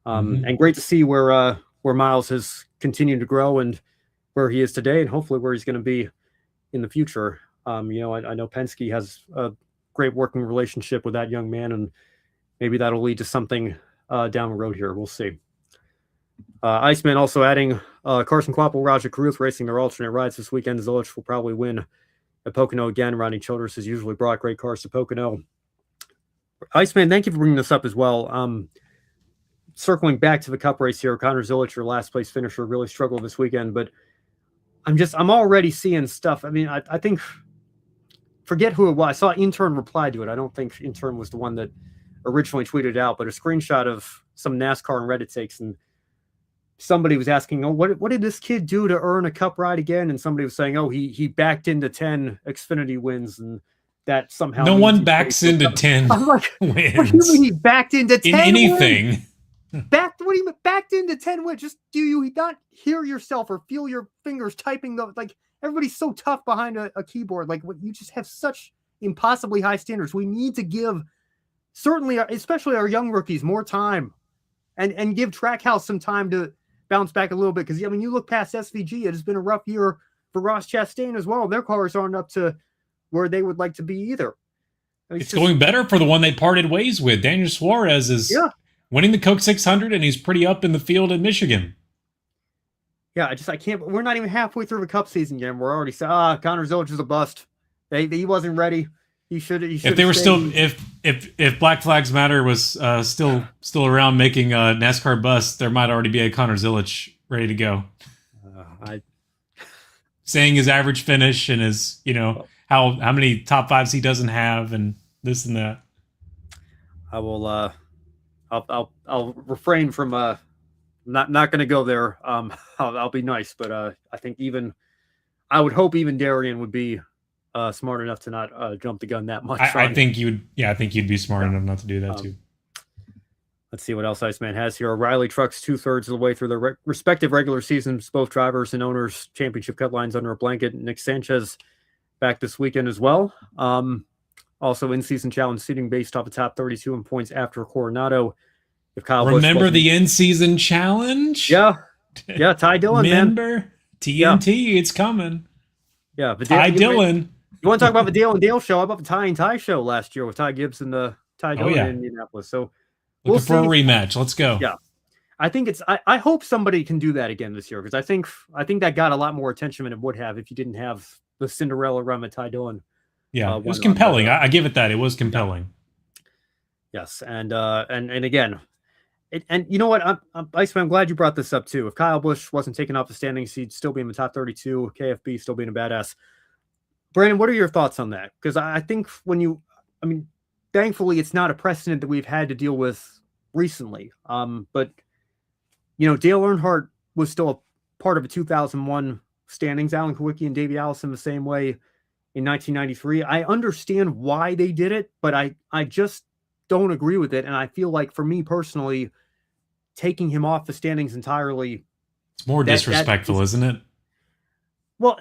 And great to see where Miles has continued to grow and where he is today, and hopefully where he's going to be in the future. I know Penske has a great working relationship with that young man, and maybe that'll lead to something down the road here. We'll see. Iceman also adding Carson Kvapil, Roger Carruth racing their alternate rides this weekend. Zilich will probably win at Pocono again. Ronnie Childress has usually brought great cars to Pocono. Iceman, thank you for bringing this up as well. Circling back to the Cup race here, Connor Zilich, your last place finisher, really struggled this weekend, but I'm already seeing stuff. I mean, I think, forget who it was. I saw Intern reply to it. I don't think Intern was the one that originally tweeted out, but a screenshot of some NASCAR and Reddit takes, and somebody was asking, oh, what did this kid do to earn a Cup ride again? And somebody was saying, oh, he backed into 10 Xfinity wins, and that somehow no one backs into 10 I'm like, wins. What do you mean he backed into 10 in anything? Wins? What do you mean backed into 10 wins? Just do you not hear yourself or feel your fingers typing like everybody's so tough behind a keyboard. Like you just have such impossibly high standards. We need to give certainly, especially our young rookies, more time and give Trackhouse some time to bounce back a little bit. Because, I mean, you look past SVG, it has been a rough year for Ross Chastain as well. Their cars aren't up to where they would like to be either. It's going better for the one they parted ways with. Daniel Suarez is winning the Coke 600, and he's pretty up in the field in Michigan. Yeah, I can't. We're not even halfway through the Cup season yet. We're already saying, Connor Zilich is a bust. He wasn't ready. He should. If they were still, if Black Flags Matter was still around making NASCAR busts, there might already be a Connor Zilich ready to go. Saying his average finish and his, how many top fives he doesn't have, and this and that. I will. I'll refrain from not going to go there. I'll be nice, but I think I would hope even Darian would be smart enough to not jump the gun that much. I think you'd be smart enough not to do that too. Let's see what else Iceman has here. O'Reilly trucks 2/3 of the way through their respective regular seasons. Both drivers and owners championship cut lines under a blanket. Nick Sanchez back this weekend as well. Also in-season challenge seating based off the top 32 in points after Coronado. If Kyle remember the in-season challenge? Yeah, Ty Dillon, remember TNT, it's coming. Yeah, Ty Dillon. You want to talk about the Dale and Dale show? How about the Ty and Ty show last year with Ty Gibbs and the Ty Dillon in Indianapolis? So looking for a rematch. Let's go. Yeah, I think I hope somebody can do that again this year, because I think that got a lot more attention than it would have if you didn't have the Cinderella run with Ty Dillon. Yeah, it was compelling. I give it that. It was compelling. Yes, and again, and you know what? I'm glad you brought this up too. If Kyle Busch wasn't taken off the standings, he'd still be in the top 32. KFB still being a badass. Brandon, what are your thoughts on that? Because I think thankfully it's not a precedent that we've had to deal with recently. But Dale Earnhardt was still a part of a 2001 standings. Alan Kawicki and Davey Allison the same way in 1993. I understand why they did it, but I just don't agree with it. And I feel like, for me personally, taking him off the standings entirely, it's more disrespectful, isn't it? Well,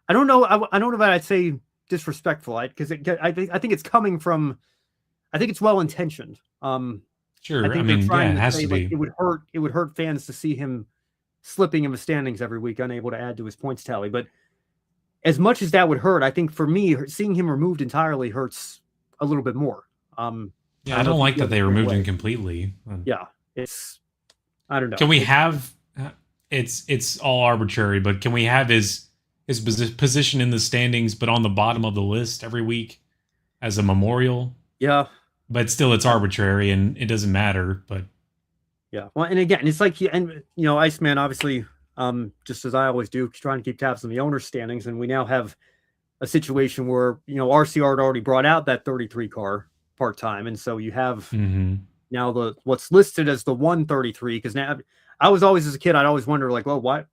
I don't know. I don't know if I'd say disrespectful, because I think it's coming from, I think it's well intentioned. Sure. I think it has to be. It would hurt fans to see him slipping in the standings every week, unable to add to his points tally. But as much as that would hurt, I think for me, seeing him removed entirely hurts a little bit more. I don't like that they removed him completely. Yeah, I don't know. Can we have? It's all arbitrary, but can we have his position in the standings, but on the bottom of the list every week as a memorial? Yeah, but still, it's arbitrary and it doesn't matter. But yeah, well, and again, it's like Iceman obviously, just as I always do, trying to keep tabs on the owner's standings, and we now have a situation where RCR had already brought out that 33 car part-time, and so you have now what's listed as the 133, because now I was always, as a kid, I'd always wonder, like, well,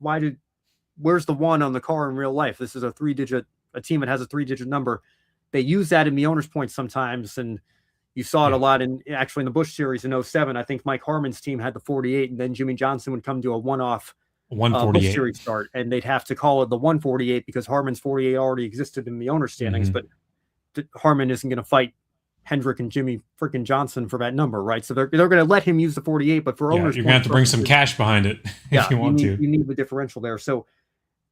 where's the one on the car in real life? This is a team that has a 3-digit number. They use that in the owner's points sometimes, and you saw it a lot in the Busch series in 07. I think Mike Harmon's team had the 48, and then Jimmy Johnson would come to a one-off Busch 148. Series start, and they'd have to call it the 148 because Harmon's 48 already existed in the owner standings, but Harmon isn't going to fight Hendrick and Jimmy freaking Johnson for that number, right? So they're going to let him use the 48, but for owners, you're going to have to bring some cash behind it if you want to. You need the differential there. So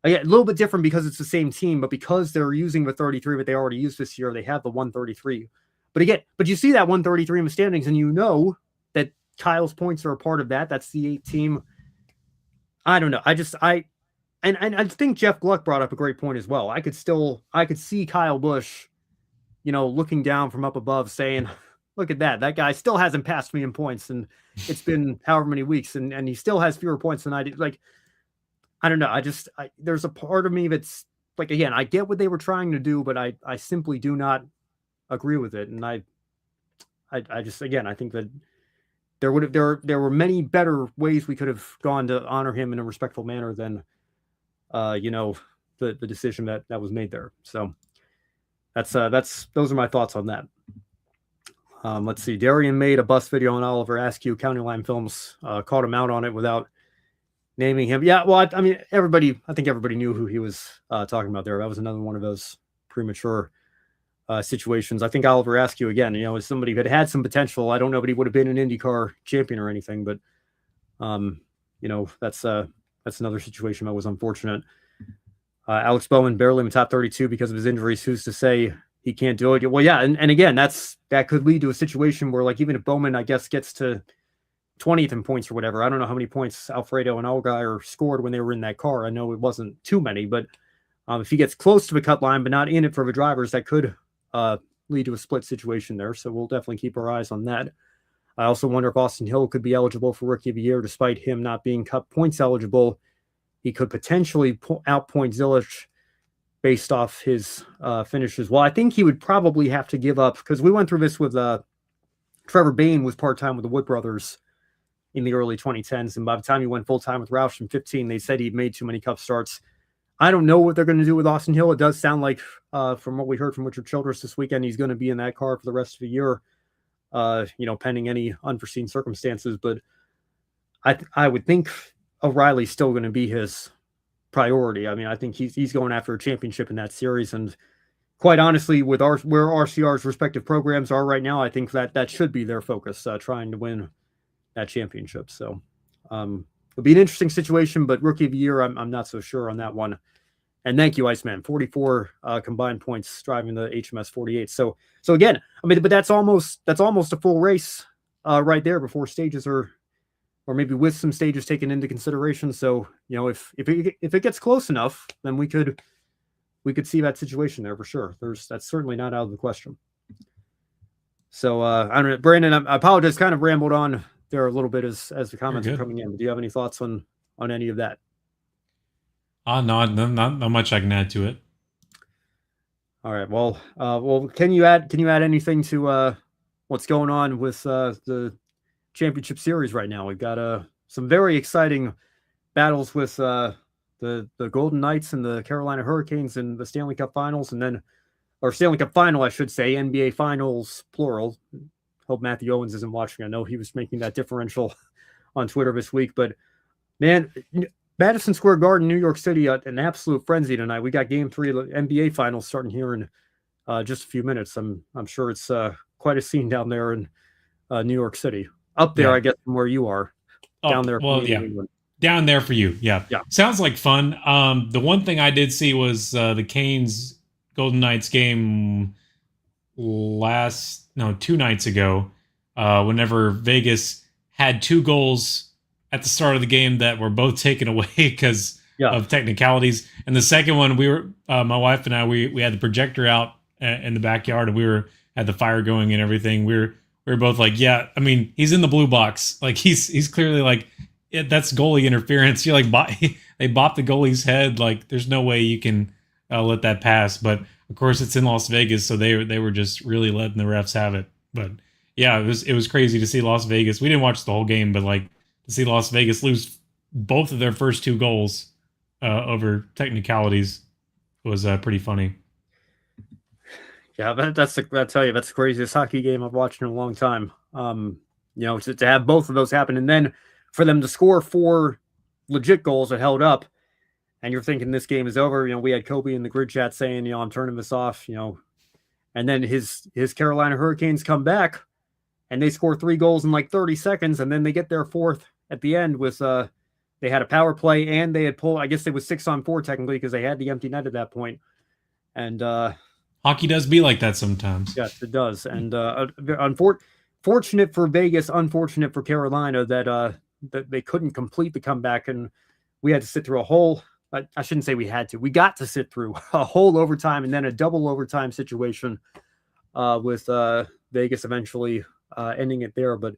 again, a little bit different because it's the same team, but because they're using the 33, but they already used this year, they have the 133. But you see that 133 in the standings, and you know that Kyle's points are a part of that. That's the 8 team. I don't know. I think Jeff Gluck brought up a great point as well. I could see Kyle Busch, looking down from up above saying, look at that. That guy still hasn't passed me in points. And it's been however many weeks and he still has fewer points than I did. Like, I don't know. There's a part of me that's like, again, I get what they were trying to do, but I simply do not agree with it. And I think that there were many better ways we could have gone to honor him in a respectful manner than, the decision that was made there. So those are my thoughts on that. Let's see. Darian made a bus video on Oliver Askew. County Line Films caught him out on it without naming him. Yeah, well, I think everybody knew who he was talking about there. That was another one of those premature situations. I think Oliver Askew, again, is somebody who had some potential. I don't know if he would have been an IndyCar champion or anything, but that's another situation that was unfortunate. Alex Bowman barely in the top 32 because of his injuries. Who's to say he can't do it? Well, yeah, and again, that could lead to a situation where, like, even if Bowman, I guess, gets to 20th in points or whatever, I don't know how many points Alfredo and Allgaier scored when they were in that car. I know it wasn't too many, but if he gets close to the cut line but not in it for the drivers, that could lead to a split situation there. So we'll definitely keep our eyes on that. I also wonder if Austin Hill could be eligible for Rookie of the Year, despite him not being Cup points eligible. He could potentially outpoint Zilich based off his finishes. Well, I think he would probably have to give up, because we went through this with Trevor Bayne was part-time with the Wood Brothers in the early 2010s, and by the time he went full-time with Roush in 15, they said he'd made too many Cup starts. I don't know what they're going to do with Austin Hill. It does sound like, from what we heard from Richard Childress this weekend, he's going to be in that car for the rest of the year, pending any unforeseen circumstances. But I would think O'Reilly's still going to be his priority. I mean, I think he's going after a championship in that series. And quite honestly, with where RCR's respective programs are right now, I think that should be their focus, trying to win that championship. So it'll be an interesting situation, but Rookie of the Year, I'm not so sure on that one. And thank you, Iceman. 44 combined points driving the HMS 48. So again, I mean, but that's almost a full race right there before stages are, or maybe with some stages taken into consideration. So, if it gets close enough, then we could see that situation there for sure. That's certainly not out of the question. So I don't know, Brandon, I apologize, kind of rambled on there a little bit as the comments are coming in. Do you have any thoughts on any of that? No, not much I can add to it. All right. Well, can you add anything to what's going on with the championship series right now? We've got some very exciting battles with the Golden Knights and the Carolina Hurricanes in the Stanley Cup Finals, or Stanley Cup Final, I should say, NBA Finals plural. Hope Matthew Owens isn't watching. I know he was making that differential on Twitter this week, but man, Madison Square Garden, New York City, an absolute frenzy tonight. We got Game 3 of the NBA Finals starting here in just a few minutes. I'm sure it's quite a scene down there in New York City. Up there, I guess, from where you are. Down there. Well, yeah. Down there for you. Yeah. Sounds like fun. The one thing I did see was the Canes Golden Knights game 2 nights ago, whenever Vegas had 2 goals at the start of the game that were both taken away because of technicalities. And the second one, we were, my wife and I, we had the projector out in the backyard, and we had the fire going and everything. We were both like, yeah, I mean, he's in the blue box. Like he's clearly like, that's goalie interference. You're like, they bopped the goalie's head. Like there's no way you can let that pass. But of course it's in Las Vegas, so they were just really letting the refs have it. But yeah, it was crazy to see Las Vegas. We didn't watch the whole game, but like to see Las Vegas lose both of their first 2 goals over technicalities was pretty funny. Yeah, I tell you, that's the craziest hockey game I've watched in a long time. To have both of those happen, and then for them to score 4 legit goals that held up. And you're thinking this game is over. We had Kobe in the grid chat saying, I'm turning this off, and then his Carolina Hurricanes come back and they score 3 goals in like 30 seconds. And then they get their fourth at the end with, they had a power play and they had pulled, I guess it was 6-on-4 technically because they had the empty net at that point. And hockey does be like that sometimes. Yes, it does. And fortunate for Vegas, unfortunate for Carolina that they couldn't complete the comeback. And we had to sit through a whole, I shouldn't say we had to, we got to sit through a whole overtime and then a double overtime situation with Vegas eventually ending it there. But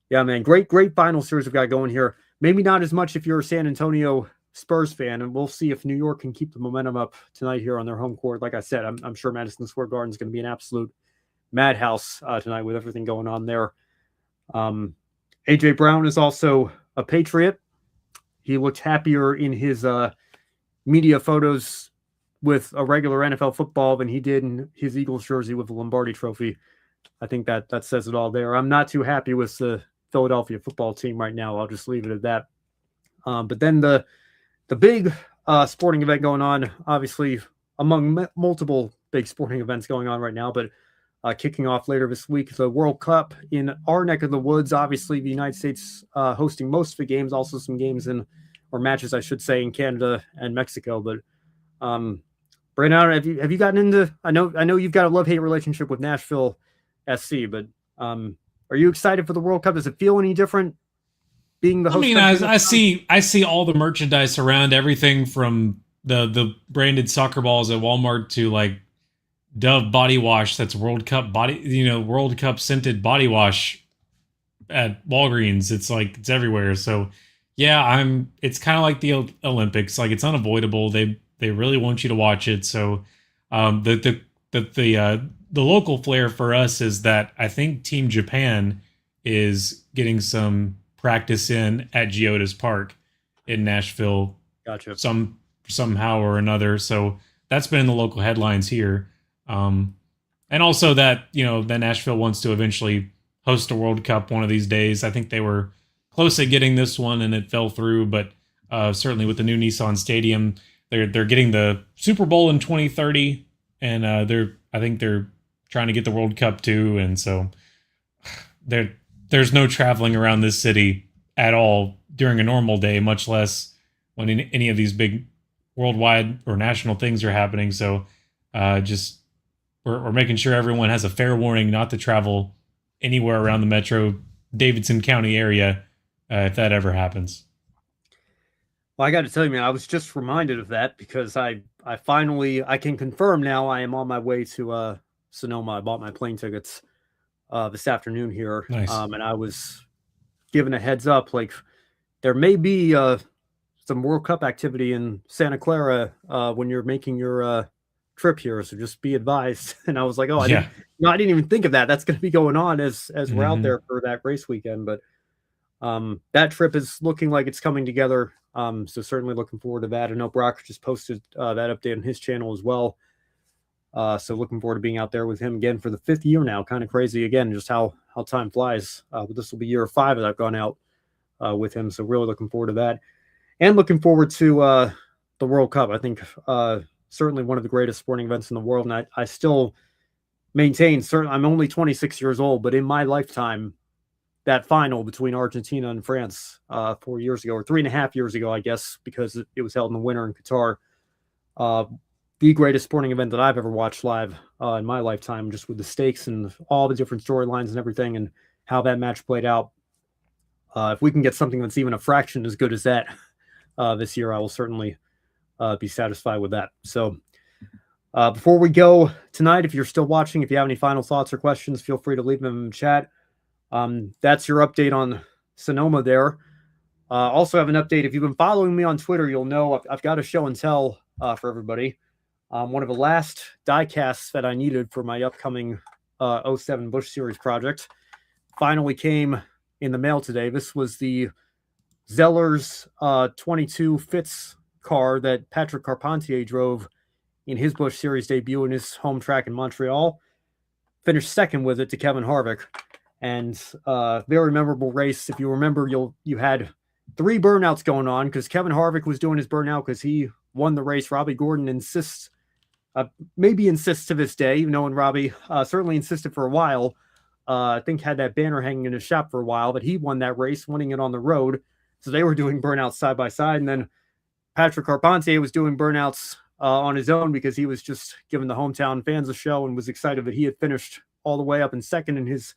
yeah, man, great final series we've got going here. Maybe not as much if you're a San Antonio Spurs fan, and we'll see if New York can keep the momentum up tonight here on their home court. Like I said, I'm sure Madison Square Garden is going to be an absolute madhouse tonight with everything going on there. AJ Brown is also a Patriot. He looked happier in his media photos with a regular NFL football than he did in his Eagles jersey with the Lombardi Trophy. I think that says it all there. I'm not too happy with the Philadelphia football team right now. I'll just leave it at that. But then the big sporting event going on, obviously among multiple big sporting events going on right now, but kicking off later this week, the World Cup in our neck of the woods. Obviously, the United States hosting most of the games, also some games or matches, I should say, in Canada and Mexico. But Brandon, have you gotten into? I know you've got a love-hate relationship with Nashville SC, but are you excited for the World Cup? Does it feel any different being the host? I see all the merchandise around, everything from the branded soccer balls at Walmart to like Dove body wash that's World Cup World Cup scented body wash at Walgreens. It's everywhere. So yeah, it's kind of like the Olympics. Like, it's unavoidable. They really want you to watch it. So the local flair for us is that I think Team Japan is getting some practice in at Geodis Park in Nashville. Gotcha. Somehow or another. So that's been in the local headlines here. And also that, that Nashville wants to eventually host a World Cup one of these days. I think they were close at getting this one and it fell through, but certainly with the new Nissan Stadium, they're getting the Super Bowl in 2030, and I think they're trying to get the World Cup too, and so there's no traveling around this city at all during a normal day, much less when any of these big worldwide or national things are happening. So just we're making sure everyone has a fair warning not to travel anywhere around the metro Davidson County area if that ever happens. Well, I got to tell you, man, I was just reminded of that because I can confirm now I am on my way to Sonoma. I bought my plane tickets this afternoon here. Nice. And I was given a heads up, like there may be some World Cup activity in Santa Clara when you're making your trip here, so just be advised. And I was like, I didn't even think of that. That's going to be going on as we're out there for that race weekend. But that trip is looking like it's coming together. So certainly looking forward to that. I know Brock just posted that update on his channel as well. So looking forward to being out there with him again for the 5th year now. Kind of crazy again, just how time flies. But this will be year 5 that I've gone out with him. So really looking forward to that, and looking forward to the World Cup. I think certainly one of the greatest sporting events in the world. And I still maintain, I'm only 26 years old, but in my lifetime, that final between Argentina and France 4 years ago, or 3.5 years ago, I guess, because it was held in the winter in Qatar. The greatest sporting event that I've ever watched live in my lifetime, just with the stakes and all the different storylines and everything and how that match played out. If we can get something that's even a fraction as good as that this year, I will certainly be satisfied with that. So before we go tonight, if you're still watching, if you have any final thoughts or questions, feel free to leave them in the chat. That's your update on Sonoma there. Also have an update. If you've been following me on Twitter, you'll know I've got a show and tell for everybody. One of the last die casts that I needed for my upcoming 07 Busch Series project finally came in the mail today. This was the Zeller's 22 Fitz car that Patrick Carpentier drove in his Busch Series debut in his home track in Montreal. Finished second with it to Kevin Harvick. And very memorable race. If you remember, you had three burnouts going on because Kevin Harvick was doing his burnout because he won the race. Robbie Gordon insists, maybe insists to this day, even though Robbie certainly insisted for a while. I think had that banner hanging in his shop for a while, but he won that race, winning it on the road. So they were doing burnouts side by side. And then Patrick Carpentier was doing burnouts on his own because he was just giving the hometown fans a show and was excited that he had finished all the way up in second in his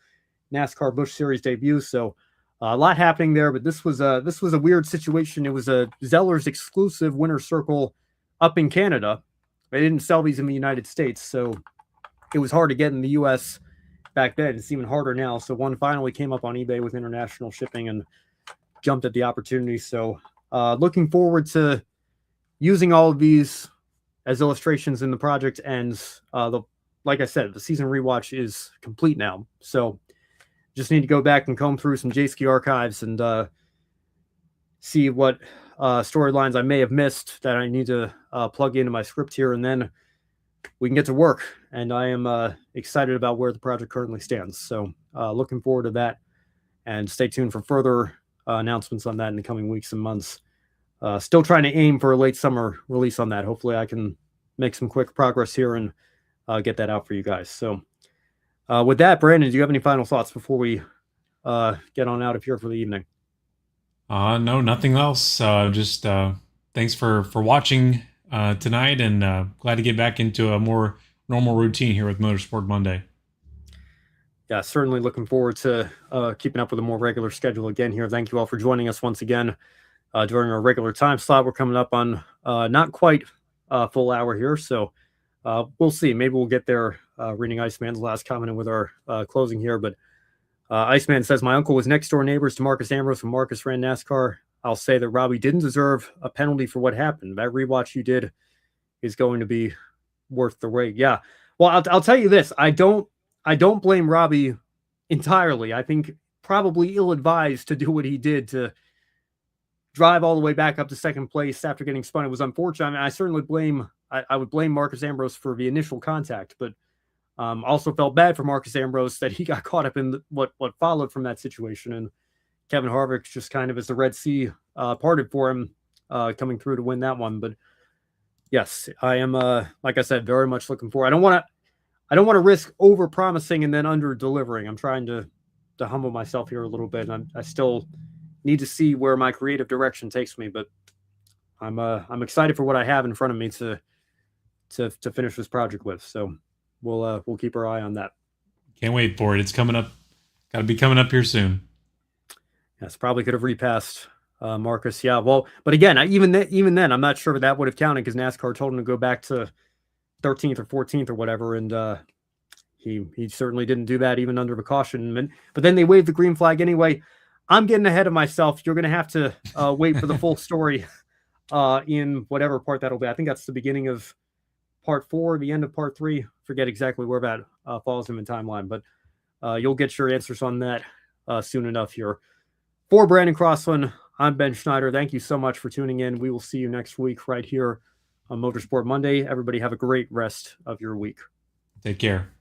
NASCAR Busch Series debut. So a lot happening there, but this was a weird situation. It was a Zeller's exclusive winner circle up in Canada. They didn't sell these in the United States, so it was hard to get in the U.S. back then. It's even harder now. So one finally came up on eBay with international shipping and jumped at the opportunity. So looking forward to using all of these as illustrations in the project. And like I said, the season rewatch is complete now. So just need to go back and comb through some J-Ski archives and see what storylines I may have missed that I need to plug into my script here, and then we can get to work. And I am excited about where the project currently stands. So looking forward to that, and stay tuned for further announcements on that in the coming weeks and months. Still trying to aim for a late summer release on that. Hopefully I can make some quick progress here and get that out for you guys. So with that, Brandon, do you have any final thoughts before we get on out of here for the evening? No, nothing else. Just thanks for watching tonight, and glad to get back into a more normal routine here with Motorsport Monday. Yeah, certainly looking forward to keeping up with a more regular schedule again here. Thank you all for joining us once again during our regular time slot. We're coming up on not quite a full hour here, so we'll see. Maybe we'll get there reading Iceman's last comment with our closing here. But Iceman says, my uncle was next door neighbors to Marcus Ambrose when Marcus ran NASCAR. I'll say that Robbie didn't deserve a penalty for what happened. That rewatch you did is going to be worth the wait. Yeah. Well, I'll tell you this. I don't blame Robbie entirely. I think probably ill-advised to do what he did, to drive all the way back up to second place after getting spun. It was unfortunate. I mean, I certainly I would blame Marcus Ambrose for the initial contact, but also felt bad for Marcus Ambrose that he got caught up in what followed from that situation. And Kevin Harvick just kind of, as the Red Sea parted for him, coming through to win that one. But yes, I am, like I said, very much looking forward. I don't want to risk over promising and then under delivering. I'm trying to humble myself here a little bit, and I still need to see where my creative direction takes me. But I'm excited for what I have in front of me to finish this project with. So we'll keep our eye on that. Can't wait for it. It's coming up. Got to be coming up here soon. Yes, probably could have repassed Marcus. Yeah, well, but again, even then, I'm not sure that would have counted because NASCAR told him to go back to 13th or 14th or whatever, and he certainly didn't do that even under the caution. But then they waved the green flag anyway. I'm getting ahead of myself. You're going to have to wait for the full story in whatever part that'll be. I think that's the beginning of part 4, the end of part 3. Forget exactly where that falls in the timeline, but you'll get your answers on that soon enough here. For Brandon Crossland, I'm Ben Schneider. Thank you so much for tuning in. We will see you next week right here on Motorsport Monday. Everybody have a great rest of your week. Take care.